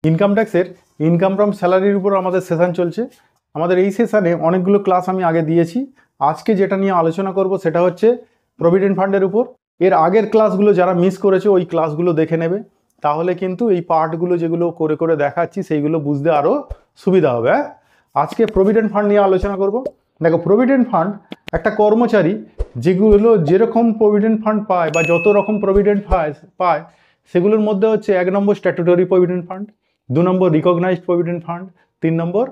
Income ট্যাক্সের income from স্যালারির উপর আমাদের সেশন চলছে। আমাদের এই সেশনে অনেকগুলো ক্লাস আমি আগে দিয়েছি। আজকে যেটা নিয়ে আলোচনা করব সেটা হচ্ছে প্রভিডেন্ট ফান্ডের উপর। এর আগের ক্লাসগুলো যারা মিস করেছে ওই ক্লাসগুলো দেখে নেবে, তাহলে কিন্তু এই পার্টগুলো যেগুলো করে করে দেখাচ্ছি সেইগুলো বুঝতে আরও সুবিধা হবে। আজকে প্রভিডেন্ট ফান্ড নিয়ে আলোচনা করব। দেখো, প্রভিডেন্ট ফান্ড একটা কর্মচারী যেগুলো যেরকম প্রভিডেন্ট ফান্ড পায় বা যত রকম প্রভিডেন্ট পায় সেগুলোর মধ্যে হচ্ছে 1 নম্বর স্ট্যাটুটরি প্রভিডেন্ট ফান্ড, 2 নম্বর রিকগনাইজড প্রভিডেন্ট ফান্ড, 3 নম্বর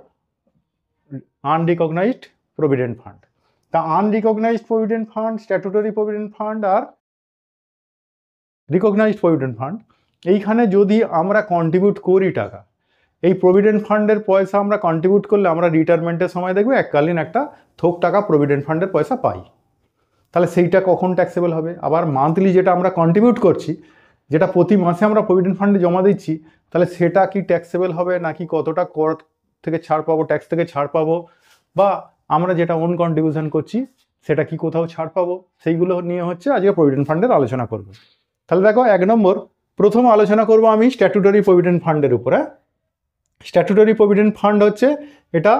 আনরিকগনাইজড প্রভিডেন্ট ফান্ড। তা unrecognised provident fund, statutory provident fund আর রিকগনাইজড প্রভিডেন্ট ফান্ড, এইখানে যদি আমরা কন্ট্রিবিউট করি টাকা, এই প্রভিডেন্ট ফান্ডের পয়সা আমরা কন্ট্রিবিউট করলে আমরা রিটায়ারমেন্টের সময় দেখবে এককালীন একটা থোক টাকা প্রভিডেন্ট ফান্ডের পয়সা পাই। তাহলে সেইটা কখন ট্যাক্সেবল হবে? আবার মান্থলি যেটা আমরা কন্ট্রিবিউট করছি, যেটা প্রতি মাসে আমরা প্রভিডেন্ট ফান্ডে জমা দিচ্ছি, তাহলে সেটা কি ট্যাক্সেবল হবে নাকি কতটা কর থেকে ছাড় পাবো, ট্যাক্স থেকে ছাড় পাবো, বা আমরা যেটা ওন কন্ট্রিবিউশন করছি সেটা কি কোথাও ছাড় পাবো, সেইগুলো নিয়ে হচ্ছে আজকে প্রভিডেন্ট ফান্ডের আলোচনা করব। তাহলে দেখো, 1 নম্বর প্রথম আলোচনা করব আমি স্ট্যাটুটরি প্রভিডেন্ট ফান্ডের উপরে। স্ট্যাটুটরি প্রভিডেন্ট ফান্ড হচ্ছে এটা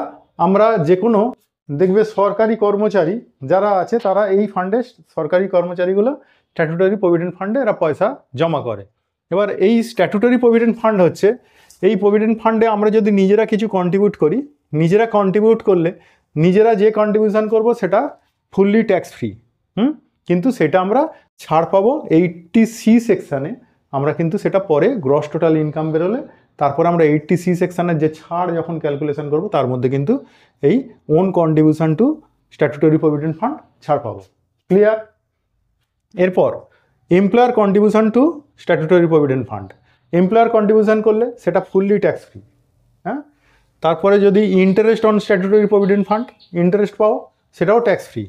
আমরা যে কোনো দেখবে সরকারি কর্মচারী যারা আছে তারা এই ফান্ডে, সরকারি কর্মচারীগুলো স্ট্যাটুটরি প্রভিডেন্ট ফান্ডে এরা পয়সা জমা করে। এবার এই স্ট্যাটুটরি প্রভিডেন্ট ফান্ড হচ্ছে, এই প্রভিডেন্ট ফান্ডে আমরা যদি নিজেরা কিছু কন্ট্রিবিউট করি, নিজেরা কন্ট্রিবিউট করলে নিজেরা যে কন্ট্রিবিউশন করব সেটা ফুললি ট্যাক্স ফ্রি। কিন্তু সেটা আমরা ছাড় পাবো 80C সেকশানে। আমরা কিন্তু সেটা পরে গ্রস টোটাল ইনকাম বেরোলে তারপর আমরা 80C সেকশানের যে ছাড় যখন ক্যালকুলেশন করব তার মধ্যে কিন্তু এই own contribution to statutory provident fund ছাড় পাবো। ক্লিয়ার? এরপর employer contribution to statutory provident fund, employer contribution করলে সেটা ফুললি ট্যাক্স ফ্রি। হ্যাঁ, তারপরে যদি interest on statutory provident fund, interest পাও, সেটাও ট্যাক্স ফ্রি।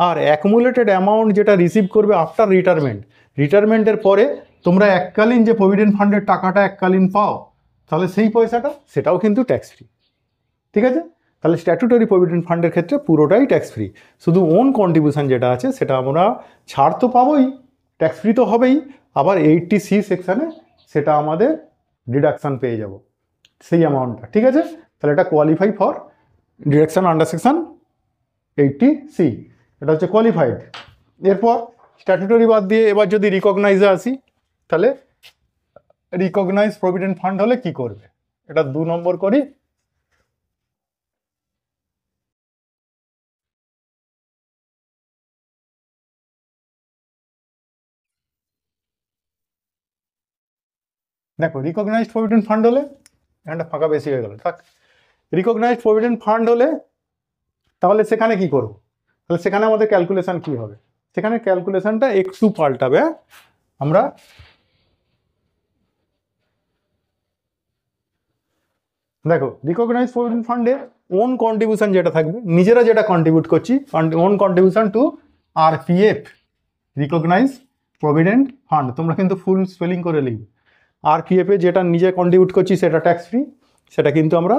আর অ্যাকুমুলেটেড অ্যামাউন্ট যেটা রিসিভ করবে আফটার রিটায়ারমেন্ট, রিটায়ারমেন্টের পরে তোমরা এককালীন যে প্রভিডেন্ট ফান্ডের টাকাটা এককালীন পাও, তাহলে সেই পয়সাটা সেটাও কিন্তু ট্যাক্স ফ্রি। ঠিক আছে? তাহলে স্ট্যাটুটরি প্রভিডেন্ট ফান্ডের ক্ষেত্রে পুরোটাই ট্যাক্স ফ্রি। শুধু ওন কন্ট্রিবিউশন যেটা আছে সেটা আমরা ছাড় তো পাবোই, ট্যাক্স ফ্রি তো হবেই, আবার 80C সেকশানে সেটা আমাদের ডিডাকশান পেয়ে যাব সেই অ্যামাউন্টটা। ঠিক আছে? তাহলে এটা qualify for deduction under section 80C, এটা হচ্ছে কোয়ালিফাইড। এরপর স্ট্যাটুটরি বাদ দিয়ে এবার যদি রিকগনাইজে আসি, তাহলে রিকগনাইজ প্রভিডেন্ট ফান্ড হলে কি করবে, এটা 2 নম্বর করি। দেখো, রিকগনাইজড প্রভিডেন্ট ফান্ড হলে, একটা ফাঁকা বেশি হয়ে গেল, থাক। রিকগনাইজড প্রভিডেন্ট ফান্ড হলে তাহলে সেখানে কি করব? তাহলে সেখানে আমাদের ক্যালকুলেশন কি হবে? সেখানে ক্যালকুলেশনটা একটু পাল্টাবে। আমরা দেখো, রিকগনাইজড প্রভিডেন্ট ফান্ডে ওন কন্ট্রিবিউশন যেটা থাকবে, নিজেরা যেটা কন্ট্রিবিউট করছি, own contribution to RPF, recognise provident fund, তোমরা কিন্তু ফুল স্পেলিং করে লিখবে। RPF এ যেটা নিজে কন্ট্রিবিউট করছি সেটা ট্যাক্স ফ্রি, সেটা কিন্তু আমরা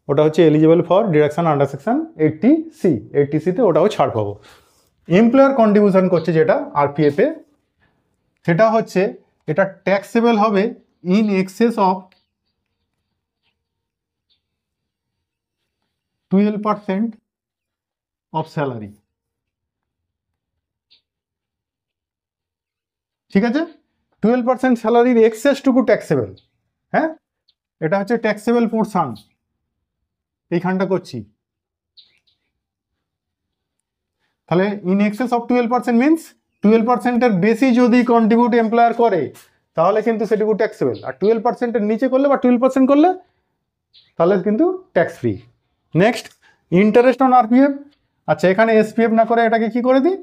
ওটা হচ্ছে eligible for deduction under section 80C, 80Cতে ওটাও ছাড় পাবো। এমপ্লয়ার কন্ট্রিবিউশন করছে যেটা RPF এ, সেটা হচ্ছে এটা ট্যাক্সেবল হবে in access of 12% of salary. ঠিক আছে? 12% স্যালারির এক্সেসটুকু ট্যাক্সেবল। হ্যাঁ, এটা হচ্ছে ট্যাক্সেবল পোর্শন, এইখানটা করছি। তাহলে ইন এক্সেস অফ 12% মিনস 12%-এর বেশি যদি কন্ট্রিবিউট এমপ্লয়ার করে তাহলে কিন্তু সেটুকু ট্যাক্সেবল, আর 12%-এর নিচে করলে বা 12% করলে তাহলে কিন্তু tax free. Next, interest on RPF। আচ্ছা, এখানে SPF না করে এটাকে কি করে দিই?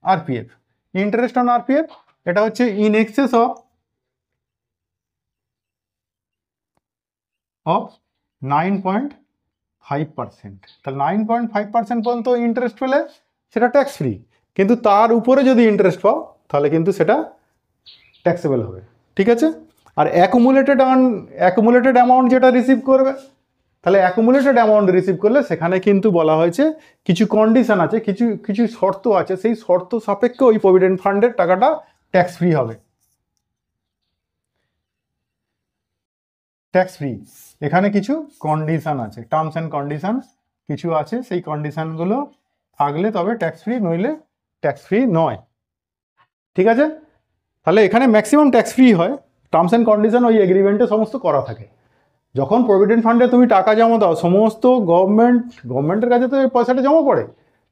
RPF। ইন্টারেস্ট অন RPF এটা হচ্ছে ইন এক্সেস অফ 9.5%। তাহলে 9.5% পর্যন্ত ইন্টারেস্ট পেলে সেটা ট্যাক্স ফ্রি, কিন্তু তার উপরে যদি ইন্টারেস্ট পাও তাহলে কিন্তু সেটা ট্যাক্সেবল হবে। ঠিক আছে? আর অ্যাকুমুলেটেড অ্যামাউন্ট যেটা রিসিভ করবে, তাহলে অ্যাকুমুলেটেড অ্যামাউন্ট রিসিভ করলে সেখানে কিন্তু বলা হয়েছে কিছু কন্ডিশন আছে, কিছু কিছু শর্ত আছে, সেই শর্ত সাপেক্ষে ওই প্রভিডেন্ট ফান্ডের টাকাটা ট্যাক্স ফ্রি হবে। Tax free. এখানে কিছু কন্ডিশন আছে, টার্মস অ্যান্ড কন্ডিশন কিছু আছে, সেই কন্ডিশনগুলো থাকলে তবে ট্যাক্স ফ্রি, নইলে ট্যাক্স ফ্রি নয়। ঠিক আছে, তাহলে এখানে ম্যাক্সিমাম ট্যাক্স ফ্রি হয়। টার্মস অ্যান্ড কন্ডিশন ওই এগ্রিমেন্টে সমস্ত করা থাকে। যখন প্রভিডেন্ট ফান্ডে তুমি টাকা জমা দাও, সমস্ত গভর্নমেন্টের কাছে তো এই পয়সাটা জমা পড়ে,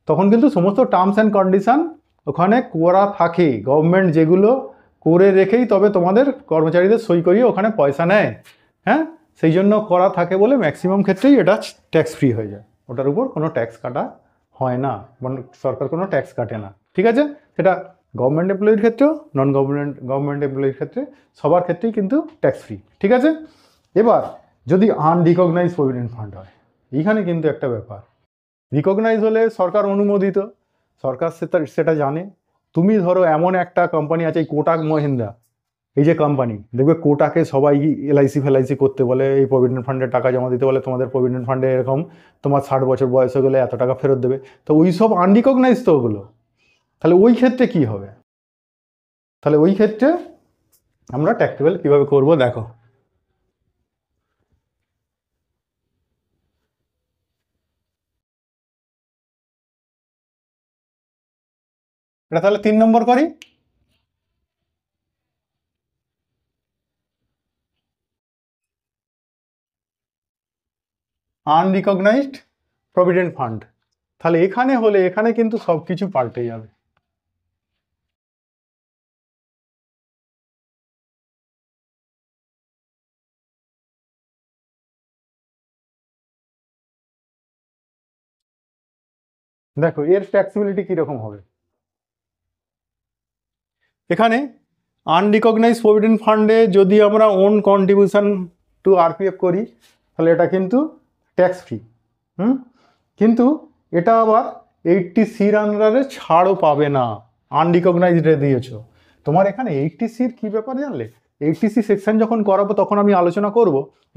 তখন কিন্তু সমস্ত টার্মস অ্যান্ড কন্ডিশন ওখানে করা থাকে। গভর্নমেন্ট যেগুলো করে রেখেই তবে তোমাদের কর্মচারীদের সই করিয়ে ওখানে পয়সা নেয়। হ্যাঁ, সেই জন্য করা থাকে বলে ম্যাক্সিমাম ক্ষেত্রেই এটা ট্যাক্স ফ্রি হয়ে যায়। ওটার উপর কোনো ট্যাক্স কাটা হয় না, সরকার কোনো ট্যাক্স কাটে না। ঠিক আছে, সেটা গভর্নমেন্ট এমপ্লয়ির ক্ষেত্রেও, নন গভর্নমেন্ট এমপ্লয়ির ক্ষেত্রে, সবার ক্ষেত্রেই কিন্তু ট্যাক্স ফ্রি। ঠিক আছে, এবার যদি আনরিকগনাইজ প্রভিডেন্ট ফান্ড হয়, এইখানে কিন্তু একটা ব্যাপার। রিকগনাইজ হলে সরকার অনুমোদিত, সরকার সেটা জানে। তুমি ধরো এমন একটা কোম্পানি আছে, এই কোটাক মহিন্দ্রা, এই যে কোম্পানি, দেখবে কোটাকে সবাই এলআইসি করতে বলে, এই প্রভিডেন্ট ফান্ডে টাকা জমা দিতে বলে, তোমাদের প্রভিডেন্ট ফান্ডে এরকম তোমার 60 বছর বয়স হয়ে গেলে এত টাকা ফেরত দেবে। তো ওই সব আনরিকগনাইজ তো ওগুলো। তাহলে ওই ক্ষেত্রে কি হবে? তাহলে ওই ক্ষেত্রে আমরা ট্যাক্সেবল কিভাবে করব দেখো। এটা তাহলে 3 নম্বর করি। Unrecognised provident fund. তাহলে এখানে হলে এখানে কিন্তু সব কিছু পাল্টে যাবে। দেখো এর ট্যাক্সিবিলিটি কিরকম হবে। এখানে আনরিকগনাইজ প্রভিডেন্ট ফান্ডে যদি আমরা ওন কন্ট্রিবিউশন টু আরপিএফ করি, তাহলে এটা কিন্তু ট্যাক্স ফ্রি। কিন্তু এটা আবার 80C আন্ডারে ছাড়ও পাবে না। আনরিকগনাইজডে দিয়েছ তোমার এখানে 80Cর কি ব্যাপার জানলে? 80C সেকশন যখন করাবো তখন আমি আলোচনা করব।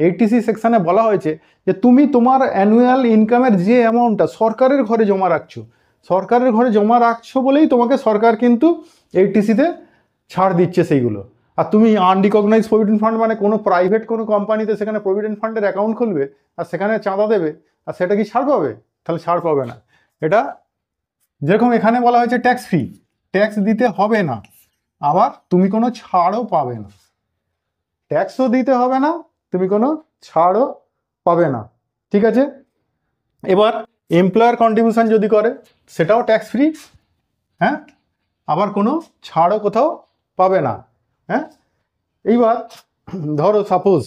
80C সেকশনে বলা হয়েছে যে তুমি তোমার অ্যানুয়াল ইনকামের যে অ্যামাউন্টটা সরকারের ঘরে জমা রাখছো, সরকারের ঘরে জমা রাখছো বলেই তোমাকে সরকার কিন্তু 80Cতে ছাড় দিচ্ছে সেইগুলো। আর তুমি আনরিকগনাইজ প্রভিডেন্ট ফান্ড মানে কোনো প্রাইভেট কোনো কোম্পানিতে সেখানে প্রভিডেন্ট ফান্ডের অ্যাকাউন্ট খুলবে আর সেখানে চাঁদা দেবে, আর সেটা কি ছাড় পাবে? তাহলে ছাড় পাবে না। এটা যেরকম এখানে বলা হয়েছে ট্যাক্স ফ্রি, ট্যাক্স দিতে হবে না, আবার তুমি কোনো ছাড়ও পাবে না। ট্যাক্সও দিতে হবে না, তুমি কোনো ছাড়ও পাবে না। ঠিক আছে, এবার এমপ্লয়ার কন্ট্রিবিউশন যদি করে সেটাও ট্যাক্স ফ্রি। হ্যাঁ, আবার কোনো ছাড়ও কোথাও পাবে না। হ্যাঁ, এইবার ধরো সাপোজ,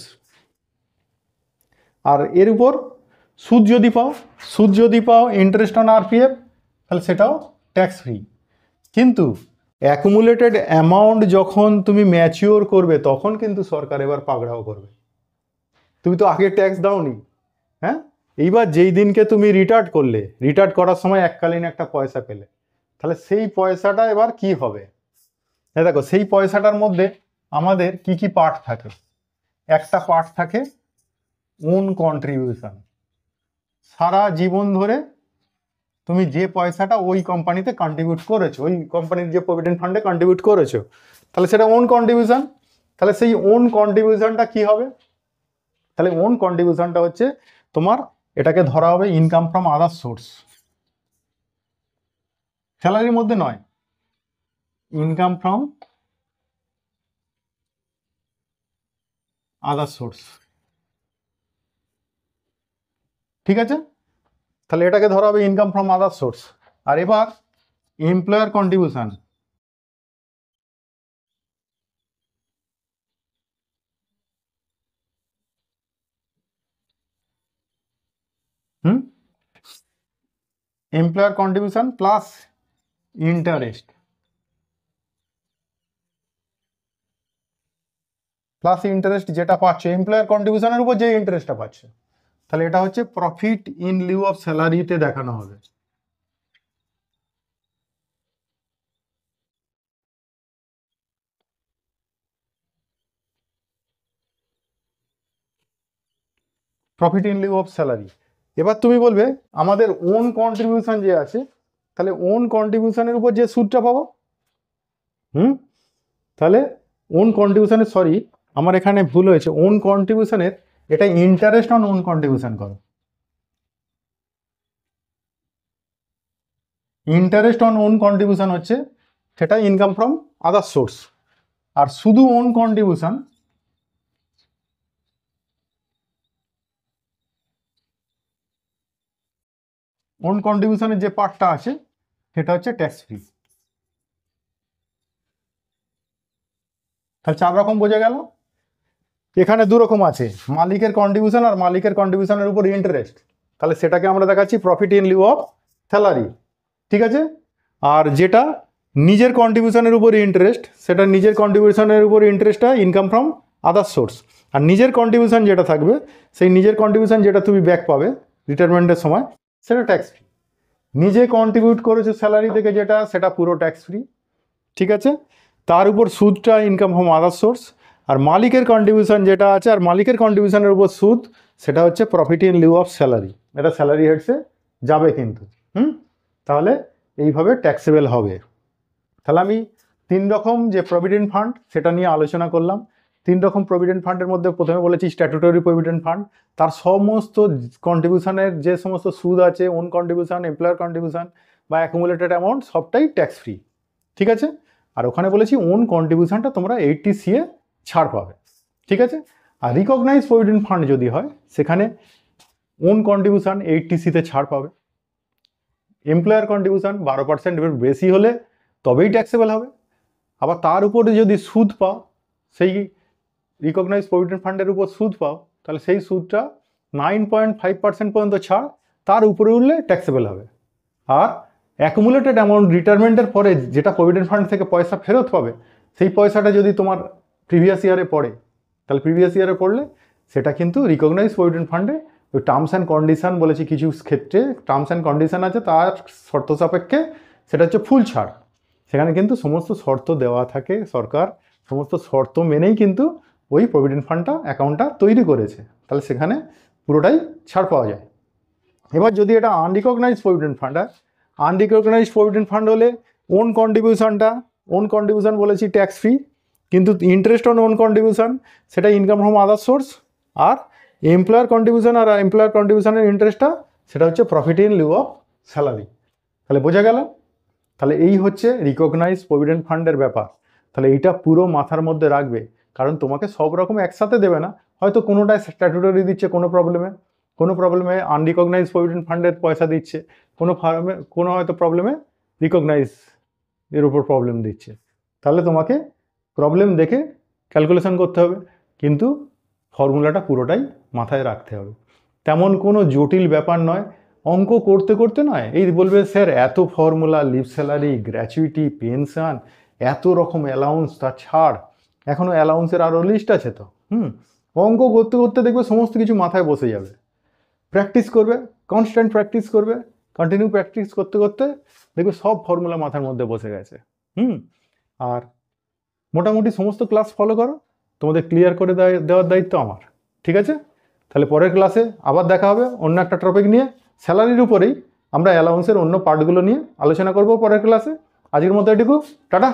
আর এর উপর সুদ যদি পাও ইন্টারেস্ট অন আরপিএফ, তাহলে সেটাও ট্যাক্স ফ্রি। কিন্তু অ্যাকুমুলেটেড অ্যামাউন্ট যখন তুমি ম্যাচিওর করবে তখন কিন্তু সরকার এবার পাকড়াও করবে। তুমি তো আগে ট্যাক্স দাওনি। হ্যাঁ, এইবার যেই দিনকে তুমি রিটায়ার্ড করার সময় এককালীন একটা পয়সা পেলে, তাহলে সেই পয়সাটা এবার কি হবে? দেখো সেই পয়সাটার মধ্যে আমাদের কি কি পার্ট থাকে। একটা পার্ট থাকে ওন কন্ট্রিবিউশন। সারা জীবন ধরে তুমি যে পয়সাটা ওই কোম্পানিতে কন্ট্রিবিউট করেছো, ওই কোম্পানির যে প্রভিডেন্ট ফান্ডে কন্ট্রিবিউট করেছো, তাহলে সেটা ওন কন্ট্রিবিউশন। তাহলে সেই ওন কন্ট্রিবিউশনটা কি হবে? তাহলে ওন কন্ট্রিবিউশনটা হচ্ছে তোমার, এটাকে ধরা হবে ইনকাম ফ্রম আদার সোর্স, স্যালারির মধ্যে নয়, ইনকাম ফ্রম আদার সোর্স। ঠিক আছে, তাহলে এটাকে ধরা হবে ইনকাম ফ্রম আদার সোর্স। আর এবার employer contribution, employer contribution plus interest, যেটা পাচ্ছ এমপ্লয়ার কন্ট্রিবিউশনের উপর যে ইন্টারেস্টটা পাচ্ছ, তাহলে এটা হচ্ছে প্রফিট ইন লিউ অফ স্যালারিতে দেখানো হবে। Profit in lieu of salary. এবার তুমি বলবে আমাদের ওন কন্ট্রিবিউশন যে আছে, তাহলে ওন কন্ট্রিবিউশনের উপর যে সুদটা পাবো, তাহলে ওন কন্ট্রিবিউশনের আমার এখানে ভুল হয়েছে, ওন কন্ট্রিবিউশনের এটা ইন্টারেস্ট অন ওন কন্ট্রিবিউশন করো, ইন্টারেস্ট অন ওন কন্ট্রিবিউশন হচ্ছে সেটা ইনকাম ফ্রম আদার সোর্স। আর শুধু ওন কন্ট্রিবিউশন, ওন কন্ট্রিবিউশনের যে পার্টটা আছে সেটা হচ্ছে ট্যাক্স ফ্রি। তাহলে 4 রকম বোঝা গেল। এখানে 2 রকম আছে, মালিকের কন্ট্রিবিউশন আর মালিকের কন্ট্রিবিউশনের উপর ইন্টারেস্ট, তাহলে সেটাকে আমরা দেখাচ্ছি profit in lieu of salary, ঠিক আছে। আর যেটা নিজের কন্ট্রিবিউশনের উপর ইন্টারেস্ট, সেটা নিজের কন্ট্রিবিউশনের উপর ইন্টারেস্টটা ইনকাম ফ্রম আদার সোর্স। আর নিজের কন্ট্রিবিউশন যেটা থাকবে, সেই নিজের কন্ট্রিবিউশন যেটা তুমি ব্যাক পাবে রিটায়ারমেন্টের সময়, সেটা ট্যাক্স ফ্রি। নিজে কন্ট্রিবিউট করেছো স্যালারি থেকে যেটা, সেটা পুরো ট্যাক্স ফ্রি, ঠিক আছে। তার উপর সুদটা ইনকাম ফ্রম আদার সোর্স। আর মালিকের কন্ট্রিবিউশন যেটা আছে, আর মালিকের কন্ট্রিবিউশনের উপর সুদ, সেটা হচ্ছে profit in lieu of salary, এটা স্যালারি হেডসে যাবে কিন্তু। তাহলে এইভাবে ট্যাক্সেবল হবে। তাহলে আমি 3 রকম যে প্রভিডেন্ট ফান্ড সেটা নিয়ে আলোচনা করলাম। 3 রকম প্রভিডেন্ট ফান্ডের মধ্যে প্রথমে বলেছি স্ট্যাটুটরি প্রভিডেন্ট ফান্ড, তার সমস্ত কন্ট্রিবিউশনের যে সমস্ত সুদ আছে, ওন কন্ট্রিবিউশন, এমপ্লয়ার কন্ট্রিবিউশন বা অ্যাকুমুলেটেড অ্যামাউন্ট, সবটাই ট্যাক্স ফ্রি, ঠিক আছে। আর ওখানে বলেছি ওন কন্ট্রিবিউশনটা তোমরা 80 ছাড় পাবে, ঠিক আছে। আর রিকগনাইজ প্রভিডেন্ট ফান্ড যদি হয়, সেখানে ওন কন্ট্রিবিউশন 80 ছাড় পাবে, এমপ্লয়ার কন্ট্রিবিউশন 12% বেশি হলে তবেই ট্যাক্সেবল হবে। আবার তার উপরে যদি সুদ পাও, সেই রিকগনাইজ প্রভিডেন্ট ফান্ডের উপর সুদ পাও, তাহলে সেই সুদটা 9.5% পর্যন্ত ছাড়, তার উপরে উঠলে ট্যাক্সেবল হবে। আর অ্যাকুমুলেটেড অ্যামাউন্ট রিটায়ারমেন্টের পরে যেটা প্রভিডেন্ট ফান্ড থেকে পয়সা ফেরত পাবে, সেই পয়সাটা যদি তোমার প্রিভিয়াস ইয়ারে পড়ে, তাহলে প্রিভিয়াস ইয়ারে পড়লে সেটা কিন্তু রিকগনাইজ প্রভিডেন্ট ফান্ডে ওই টার্মস অ্যান্ড কন্ডিশন বলেছি, কিছু ক্ষেত্রে টার্মস অ্যান্ড কন্ডিশন আছে, তার শর্ত সাপেক্ষে সেটা হচ্ছে ফুল ছাড়। সেখানে কিন্তু সমস্ত শর্ত দেওয়া থাকে, সরকার সমস্ত শর্ত মেনেই কিন্তু ওই প্রভিডেন্ট ফান্ডটা অ্যাকাউন্টটা তৈরি করেছে, তাহলে সেখানে পুরোটাই ছাড় পাওয়া যায়। এবার যদি এটা আনরিকগনাইজ প্রভিডেন্ট ফান্ড হয়, আনরিকগনাইজ প্রভিডেন্ট ফান্ড হলে ওন কন্ট্রিবিউশন বলেছি ট্যাক্স ফ্রি, কিন্তু ইন্টারেস্ট অন ওন কন্ট্রিবিউশন সেটা ইনকাম ফ্রম আদার সোর্স। আর এমপ্লয়ার কন্ট্রিবিউশন আর এমপ্লয়ার কন্ট্রিবিউশনের ইন্টারেস্টটা সেটা হচ্ছে profit in lieu of salary. তাহলে বোঝা গেল। তাহলে এই হচ্ছে রিকগনাইজ প্রভিডেন্ট ফান্ডের ব্যাপার। তাহলে এইটা পুরো মাথার মধ্যে রাখবে, কারণ তোমাকে সব রকম একসাথে দেবে না, হয়তো কোনোটায় স্ট্যাটুটরি দিচ্ছে কোনো প্রবলেমে আনরিকগনাইজ প্রভিডেন্ট ফান্ডের পয়সা দিচ্ছে, কোনো হয়তো প্রবলেমে রিকগনাইজ এর উপর প্রবলেম দিচ্ছে। তাহলে তোমাকে প্রবলেম দেখে ক্যালকুলেশন করতে হবে, কিন্তু ফর্মুলাটা পুরোটাই মাথায় রাখতে হবে। তেমন কোনো জটিল ব্যাপার নয়, অঙ্ক করতে করতে নয় এই বলবে স্যার এত formula, leave salary, gratuity, pension, এত রকম অ্যালাউন্স, তার ছাড়, এখনও অ্যালাউন্সের আরও লিস্ট আছে তো। অঙ্ক করতে করতে দেখবে সমস্ত কিছু মাথায় বসে যাবে। প্র্যাকটিস করবে, কনস্ট্যান্ট প্র্যাকটিস করবে, কন্টিনিউ প্র্যাকটিস করতে করতে দেখবে সব ফর্মুলা মাথার মধ্যে বসে গেছে। আর মোটামুটি সমস্ত ক্লাস ফলো করো, তোমাদের ক্লিয়ার করে দেওয়ার দায়িত্ব আমার, ঠিক আছে। তাহলে পরের ক্লাসে আবার দেখা হবে অন্য একটা টপিক নিয়ে, স্যালারির উপরেই আমরা অ্যালাউন্সের অন্য পার্টগুলো নিয়ে আলোচনা করব পরের ক্লাসে। আজকের মতো এটুকু, টাটা।